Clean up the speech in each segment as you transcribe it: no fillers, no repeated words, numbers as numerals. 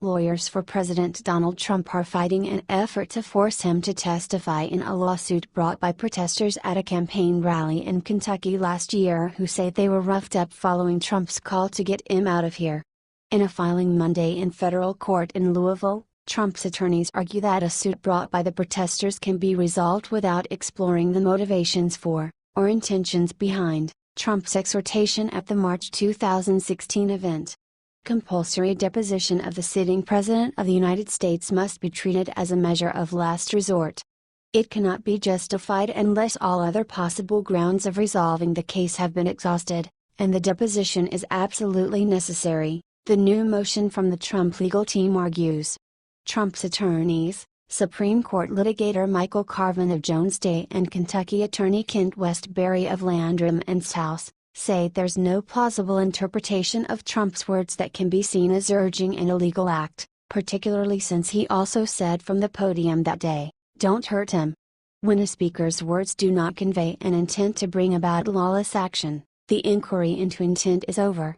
Lawyers for President Donald Trump are fighting an effort to force him to testify in a lawsuit brought by protesters at a campaign rally in Kentucky last year who say they were roughed up following Trump's call to get him out of here. In a filing Monday in federal court in Louisville, Trump's attorneys argue that a suit brought by the protesters can be resolved without exploring the motivations for, or intentions behind, Trump's exhortation at the March 2016 event. Compulsory deposition of the sitting President of the United States must be treated as a measure of last resort. It cannot be justified unless all other possible grounds of resolving the case have been exhausted, and the deposition is absolutely necessary, the new motion from the Trump legal team argues. Trump's attorneys, Supreme Court litigator Michael Carvin of Jones Day and Kentucky Attorney Kent Westbury of Landrum and South, say there's no plausible interpretation of Trump's words that can be seen as urging an illegal act, particularly since he also said from the podium that day, "Don't hurt him." When a speaker's words do not convey an intent to bring about lawless action, the inquiry into intent is over.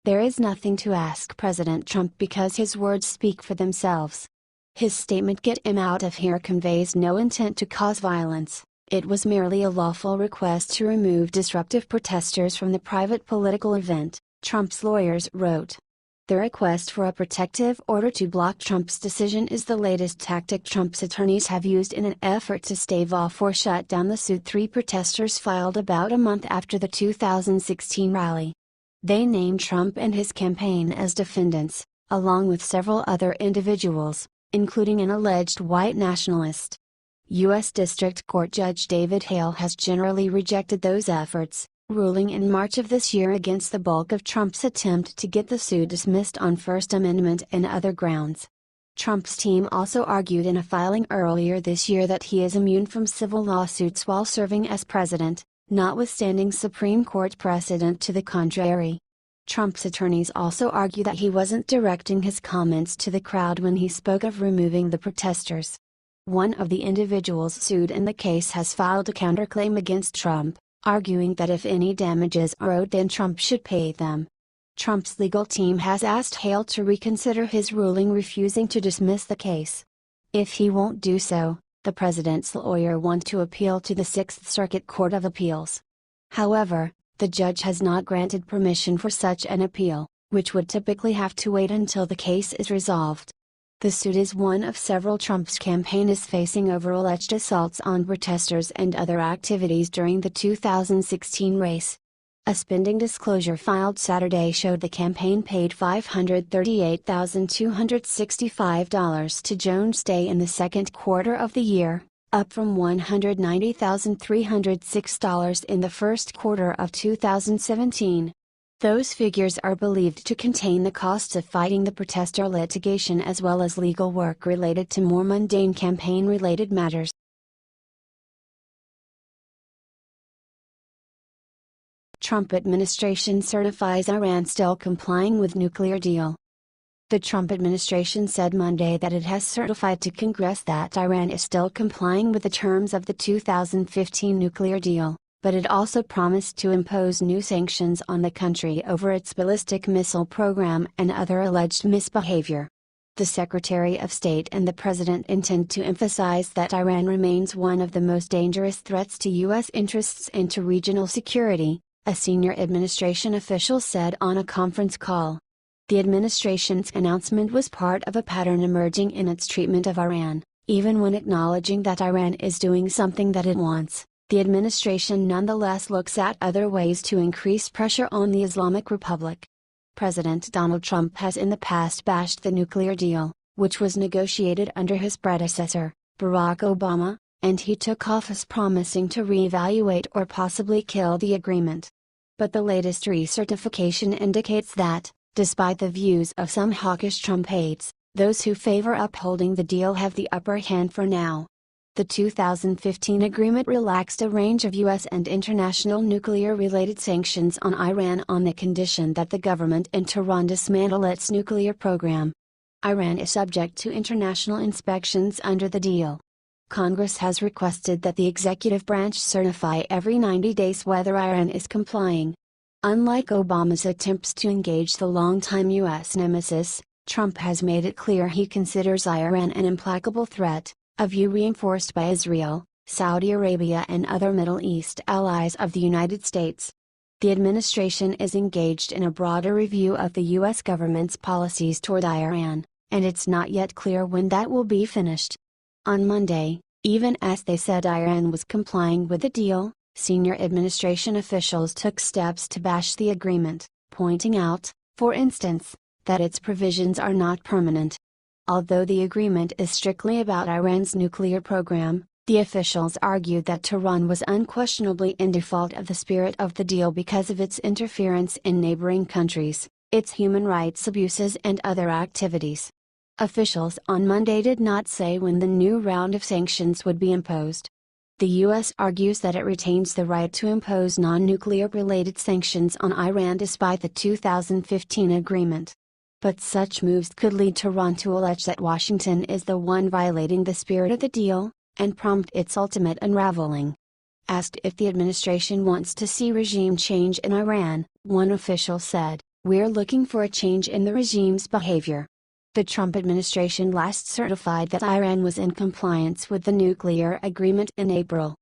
There is nothing to ask President Trump because his words speak for themselves. His statement "get him out of here" conveys no intent to cause violence. It was merely a lawful request to remove disruptive protesters from the private political event, Trump's lawyers wrote. The request for a protective order to block Trump's decision is the latest tactic Trump's attorneys have used in an effort to stave off or shut down the suit three protesters filed about a month after the 2016 rally. They named Trump and his campaign as defendants, along with several other individuals, including an alleged white nationalist. U.S. District Court Judge David Hale has generally rejected those efforts, ruling in March of this year against the bulk of Trump's attempt to get the suit dismissed on First Amendment and other grounds. Trump's team also argued in a filing earlier this year that he is immune from civil lawsuits while serving as president, notwithstanding Supreme Court precedent to the contrary. Trump's attorneys also argue that he wasn't directing his comments to the crowd when he spoke of removing the protesters. One of the individuals sued in the case has filed a counterclaim against Trump, arguing that if any damages are owed then Trump should pay them. Trump's legal team has asked Hale to reconsider his ruling refusing to dismiss the case. If he won't do so, the president's lawyer wants to appeal to the Sixth Circuit Court of Appeals. However, the judge has not granted permission for such an appeal, which would typically have to wait until the case is resolved. The suit is one of several Trump's campaign is facing over alleged assaults on protesters and other activities during the 2016 race. A spending disclosure filed Saturday showed the campaign paid $538,265 to Jones Day in the second quarter of the year, up from $190,306 in the first quarter of 2017. Those figures are believed to contain the costs of fighting the protester litigation as well as legal work related to more mundane campaign-related matters. Trump administration certifies Iran still complying with nuclear deal. The Trump administration said Monday that it has certified to Congress that Iran is still complying with the terms of the 2015 nuclear deal, but it also promised to impose new sanctions on the country over its ballistic missile program and other alleged misbehavior. The Secretary of State and the President intend to emphasize that Iran remains one of the most dangerous threats to U.S. interests and to regional security, a senior administration official said on a conference call. The administration's announcement was part of a pattern emerging in its treatment of Iran, even when acknowledging that Iran is doing something that it wants. The administration nonetheless looks at other ways to increase pressure on the Islamic Republic. President Donald Trump has in the past bashed the nuclear deal, which was negotiated under his predecessor, Barack Obama, and he took office promising to reevaluate or possibly kill the agreement. But the latest recertification indicates that, despite the views of some hawkish Trump aides, those who favor upholding the deal have the upper hand for now. The 2015 agreement relaxed a range of U.S. and international nuclear-related sanctions on Iran on the condition that the government in Tehran dismantle its nuclear program. Iran is subject to international inspections under the deal. Congress has requested that the executive branch certify every 90 days whether Iran is complying. Unlike Obama's attempts to engage the longtime U.S. nemesis, Trump has made it clear he considers Iran an implacable threat, a view reinforced by Israel, Saudi Arabia and other Middle East allies of the United States. The administration is engaged in a broader review of the U.S. government's policies toward Iran, and it's not yet clear when that will be finished. On Monday, even as they said Iran was complying with the deal, senior administration officials took steps to bash the agreement, pointing out, for instance, that its provisions are not permanent. Although the agreement is strictly about Iran's nuclear program, the officials argued that Tehran was unquestionably in default of the spirit of the deal because of its interference in neighboring countries, its human rights abuses and other activities. Officials on Monday did not say when the new round of sanctions would be imposed. The U.S. argues that it retains the right to impose non-nuclear related sanctions on Iran despite the 2015 agreement. But such moves could lead Tehran to allege that Washington is the one violating the spirit of the deal, and prompt its ultimate unraveling. Asked if the administration wants to see regime change in Iran, one official said, "We're looking for a change in the regime's behavior." The Trump administration last certified that Iran was in compliance with the nuclear agreement in April.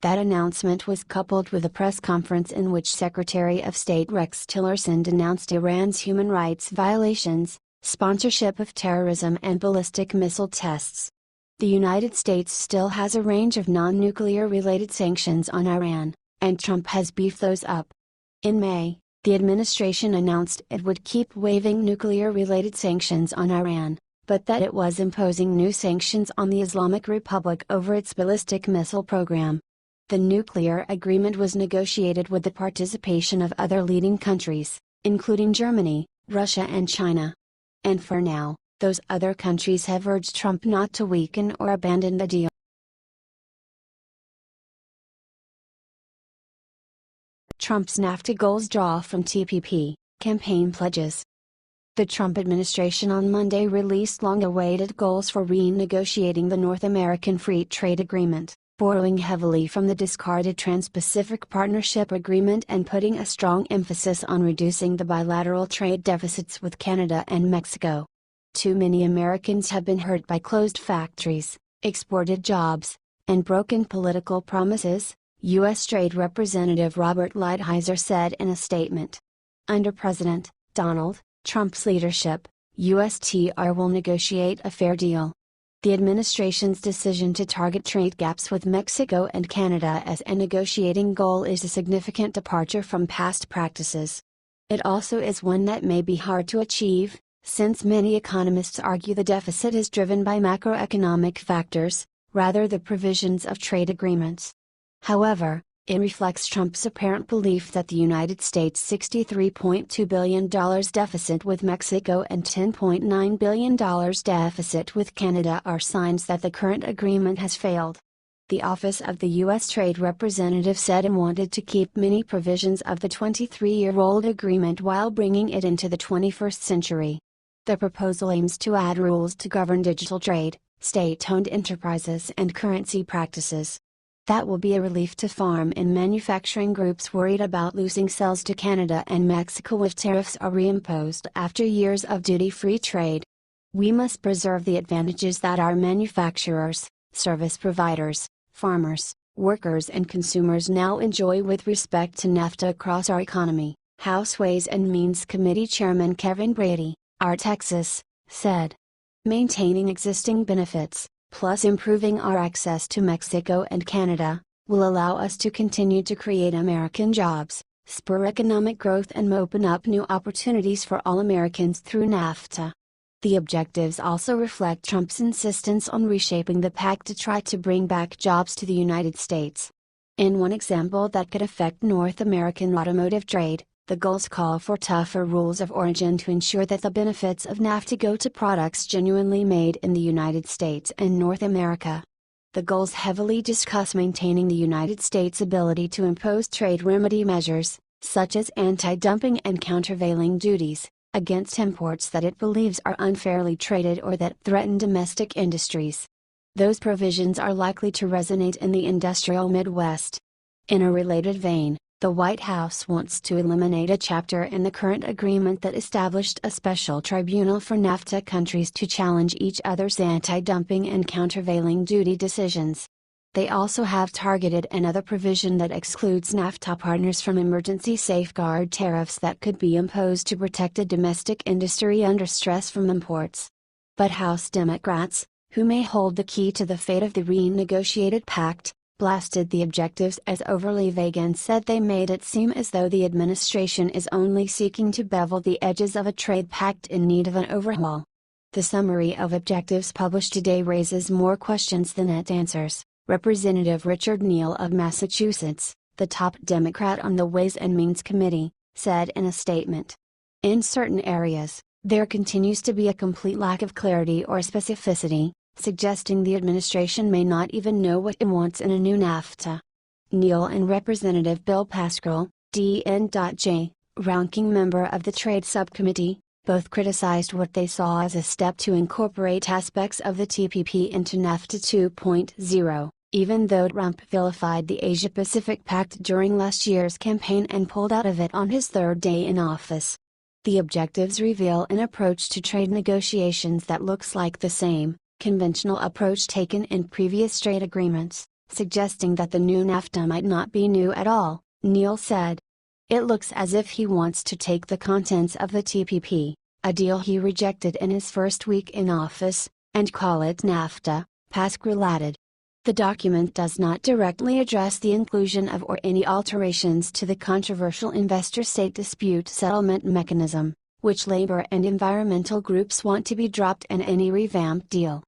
That announcement was coupled with a press conference in which Secretary of State Rex Tillerson denounced Iran's human rights violations, sponsorship of terrorism and ballistic missile tests. The United States still has a range of non-nuclear related sanctions on Iran, and Trump has beefed those up. In May, the administration announced it would keep waiving nuclear-related sanctions on Iran, but that it was imposing new sanctions on the Islamic Republic over its ballistic missile program. The nuclear agreement was negotiated with the participation of other leading countries, including Germany, Russia and China. And for now, those other countries have urged Trump not to weaken or abandon the deal. Trump's NAFTA goals draw from TPP, campaign pledges. The Trump administration on Monday released long-awaited goals for renegotiating the North American Free Trade Agreement, borrowing heavily from the discarded Trans-Pacific Partnership Agreement and putting a strong emphasis on reducing the bilateral trade deficits with Canada and Mexico. Too many Americans have been hurt by closed factories, exported jobs, and broken political promises, U.S. Trade Representative Robert Lighthizer said in a statement. Under President Donald Trump's leadership, USTR will negotiate a fair deal. The administration's decision to target trade gaps with Mexico and Canada as a negotiating goal is a significant departure from past practices. It also is one that may be hard to achieve, since many economists argue the deficit is driven by macroeconomic factors, rather than provisions of trade agreements. However, it reflects Trump's apparent belief that the United States' $63.2 billion deficit with Mexico and $10.9 billion deficit with Canada are signs that the current agreement has failed. The Office of the U.S. Trade Representative said it wanted to keep many provisions of the 23-year-old agreement while bringing it into the 21st century. The proposal aims to add rules to govern digital trade, state-owned enterprises and currency practices. That will be a relief to farm and manufacturing groups worried about losing sales to Canada and Mexico if tariffs are reimposed after years of duty-free trade. We must preserve the advantages that our manufacturers, service providers, farmers, workers and consumers now enjoy with respect to NAFTA across our economy, House Ways and Means Committee Chairman Kevin Brady, our Texas, said. Maintaining existing benefits, plus improving our access to Mexico and Canada, will allow us to continue to create American jobs, spur economic growth and open up new opportunities for all Americans through NAFTA. The objectives also reflect Trump's insistence on reshaping the pact to try to bring back jobs to the United States. In one example that could affect North American automotive trade, the goals call for tougher rules of origin to ensure that the benefits of NAFTA go to products genuinely made in the United States and North America. The goals heavily discuss maintaining the United States' ability to impose trade remedy measures, such as anti-dumping and countervailing duties, against imports that it believes are unfairly traded or that threaten domestic industries. Those provisions are likely to resonate in the industrial Midwest. In a related vein, The White House wants to eliminate a chapter in the current agreement that established a special tribunal for NAFTA countries to challenge each other's anti-dumping and countervailing duty decisions. They also have targeted another provision that excludes NAFTA partners from emergency safeguard tariffs that could be imposed to protect a domestic industry under stress from imports. But House Democrats, who may hold the key to the fate of the renegotiated pact, blasted the objectives as overly vague and said they made it seem as though the administration is only seeking to bevel the edges of a trade pact in need of an overhaul. The summary of objectives published today raises more questions than it answers, Representative Richard Neal of Massachusetts, the top Democrat on the Ways and Means Committee, said in a statement. In certain areas, there continues to be a complete lack of clarity or specificity, suggesting the administration may not even know what it wants in a new NAFTA. Neal and Representative Bill Pascrell, DN.J., ranking member of the Trade Subcommittee, both criticized what they saw as a step to incorporate aspects of the TPP into NAFTA 2.0, even though Trump vilified the Asia-Pacific Pact during last year's campaign and pulled out of it on his third day in office. The objectives reveal an approach to trade negotiations that looks like the same, conventional approach taken in previous trade agreements, suggesting that the new NAFTA might not be new at all, Neal said. It looks as if he wants to take the contents of the TPP, a deal he rejected in his first week in office, and call it NAFTA, Pascrell added. The document does not directly address the inclusion of or any alterations to the controversial investor-state dispute settlement mechanism, which labor and environmental groups want to be dropped in any revamped deal.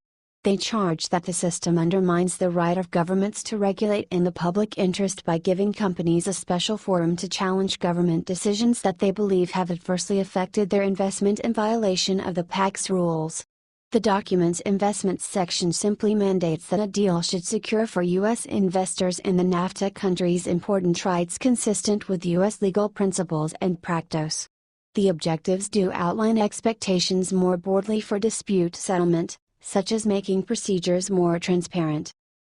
They charge that the system undermines the right of governments to regulate in the public interest by giving companies a special forum to challenge government decisions that they believe have adversely affected their investment in violation of the pact's rules. The document's investments section simply mandates that a deal should secure for U.S. investors in the NAFTA countries important rights consistent with U.S. legal principles and practice. The objectives do outline expectations more broadly for dispute settlement, such as making procedures more transparent.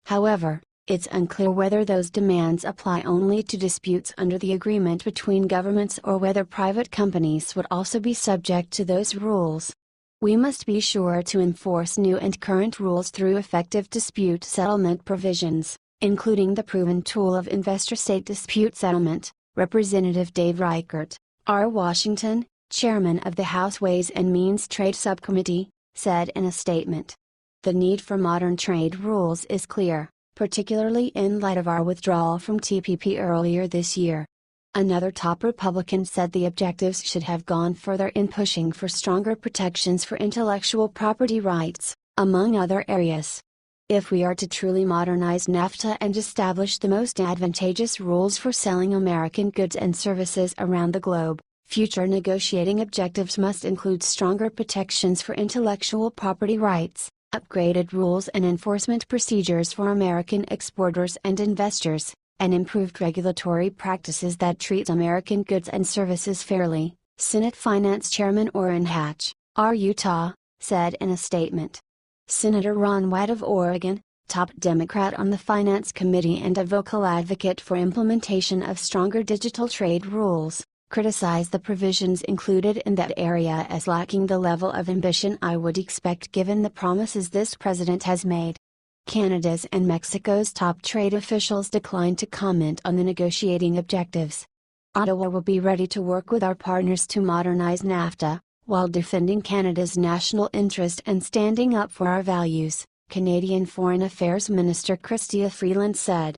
However, it's unclear whether those demands apply only to disputes under the agreement between governments or whether private companies would also be subject to those rules. We must be sure to enforce new and current rules through effective dispute settlement provisions, including the proven tool of investor-state dispute settlement, Representative Dave Reichert, R. Washington, chairman of the House Ways and Means Trade Subcommittee, said in a statement. The need for modern trade rules is clear, particularly in light of our withdrawal from TPP earlier this year. Another top Republican said the objectives should have gone further in pushing for stronger protections for intellectual property rights, among other areas. If we are to truly modernize NAFTA and establish the most advantageous rules for selling American goods and services around the globe, future negotiating objectives must include stronger protections for intellectual property rights, upgraded rules and enforcement procedures for American exporters and investors, and improved regulatory practices that treat American goods and services fairly, Senate Finance Chairman Orrin Hatch, R. Utah, said in a statement. Senator Ron White of Oregon, top Democrat on the Finance Committee and a vocal advocate for implementation of stronger digital trade rules, criticized the provisions included in that area as lacking the level of ambition I would expect given the promises this president has made. Canada's and Mexico's top trade officials declined to comment on the negotiating objectives. Ottawa will be ready to work with our partners to modernize NAFTA, while defending Canada's national interest and standing up for our values, Canadian Foreign Affairs Minister Chrystia Freeland said.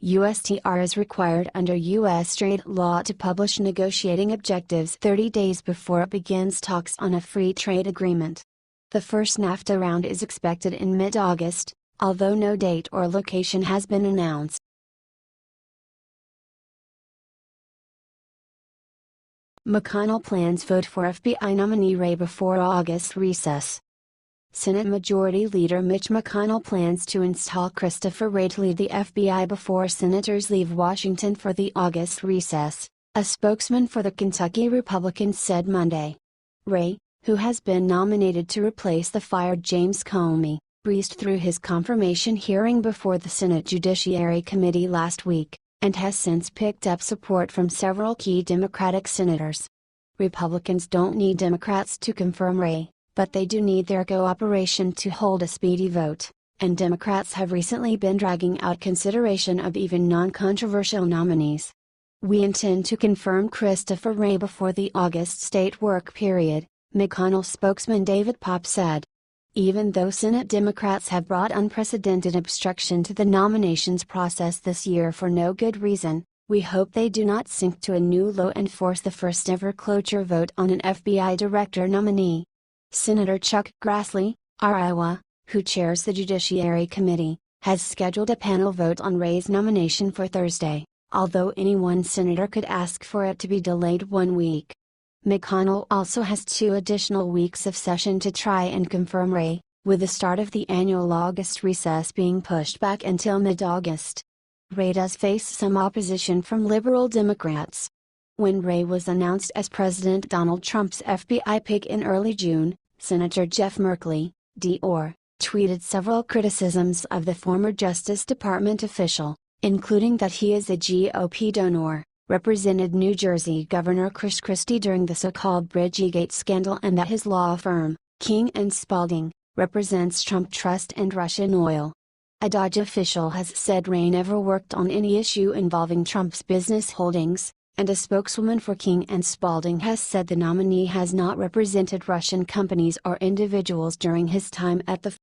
USTR is required under U.S. trade law to publish negotiating objectives 30 days before it begins talks on a free trade agreement. The first NAFTA round is expected in mid-August, although no date or location has been announced. McConnell plans vote for FBI nominee Wray before August recess. Senate Majority Leader Mitch McConnell plans to install Christopher Wray to lead the FBI before senators leave Washington for the August recess, a spokesman for the Kentucky Republicans said Monday. Wray, who has been nominated to replace the fired James Comey, breezed through his confirmation hearing before the Senate Judiciary Committee last week, and has since picked up support from several key Democratic senators. Republicans don't need Democrats to confirm Ray, but they do need their cooperation to hold a speedy vote, and Democrats have recently been dragging out consideration of even non-controversial nominees. We intend to confirm Christopher Wray before the August state work period, McConnell spokesman David Popp said. Even though Senate Democrats have brought unprecedented obstruction to the nominations process this year for no good reason, we hope they do not sink to a new low and force the first ever cloture vote on an FBI director nominee. Senator Chuck Grassley, Iowa, who chairs the Judiciary Committee, has scheduled a panel vote on Ray's nomination for Thursday, although any one senator could ask for it to be delayed 1 week. McConnell also has 2 additional weeks of session to try and confirm Ray, with the start of the annual August recess being pushed back until mid-August. Ray does face some opposition from liberal Democrats. When Ray was announced as President Donald Trump's FBI pick in early June, Senator Jeff Merkley, D.R., tweeted several criticisms of the former Justice Department official, including that he is a GOP donor, represented New Jersey Governor Chris Christie during the so-called Bridgegate scandal, and that his law firm, King & Spalding, represents Trump Trust and Russian oil. A DOJ official has said Ray never worked on any issue involving Trump's business holdings, and a spokeswoman for King & Spalding has said the nominee has not represented Russian companies or individuals during his time at the